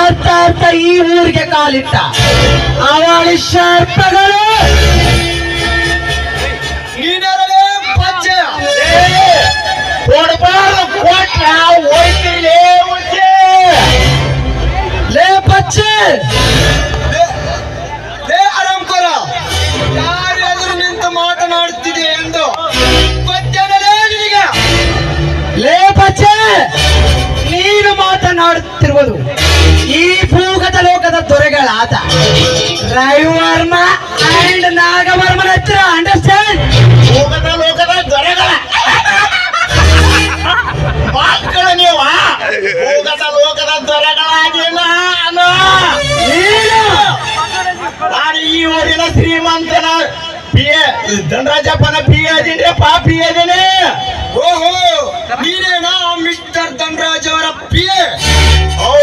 ಅರ್ಥ ಈ ಊರಿಗೆ ಕಾಲಿಟ್ಟ ಅವಳಿ ಶಾರ್ಪಗಳು ನೀನರಲೇ ಪಚ್ಚ ಕೊಡಬಾರ್ದು ಕೊಟ್ಟ ಹೋಯ್ತಿಲೇ ಮುಂಚೆ ಲೇ ಪಚ್ಚೆ ಲೇ ಆರಾಮ್ಕರ ಯಾರ ಎದುರು ನಿಂತು ಮಾತನಾಡುತ್ತಿದೆ ಎಂದು ಗೊತ್ತೇನಲೇ ನಿನಗೆ? ಲೇ ಪಚ್ಚೆ ನೀನು ಮಾತನಾಡುತ್ತಿರುವುದು ಈ ಭೂಗತ ಲೋಕದ ದೊರೆಗಳಾದ ರವಿವರ್ಮ ಅಂಡ್ ನಾಗವರ್ಮನ ಹತ್ರ ಅಂಡರ್ಸ್ಟ್ಯಾಂಡ್ ಭೂಗತ ಲೋಕದ ದೊರೆಗಳ ಮಕ್ಕಳು ನೀವ ಭೂಗತ ಲೋಕದ ದೊರೆಗಳಾಗಿ ನಾನು ಈ ಊರಿನ ಶ್ರೀಮಂತನ ಧನರಾಜಪ್ಪನ ಪಿ ಅದೀನಿಯಪ್ಪ ಓಹೋ ನೀನೇನಾ ಮಿಸ್ಟರ್ ಧನರಾಜ್ ಅವರ ಪಿ ಎ?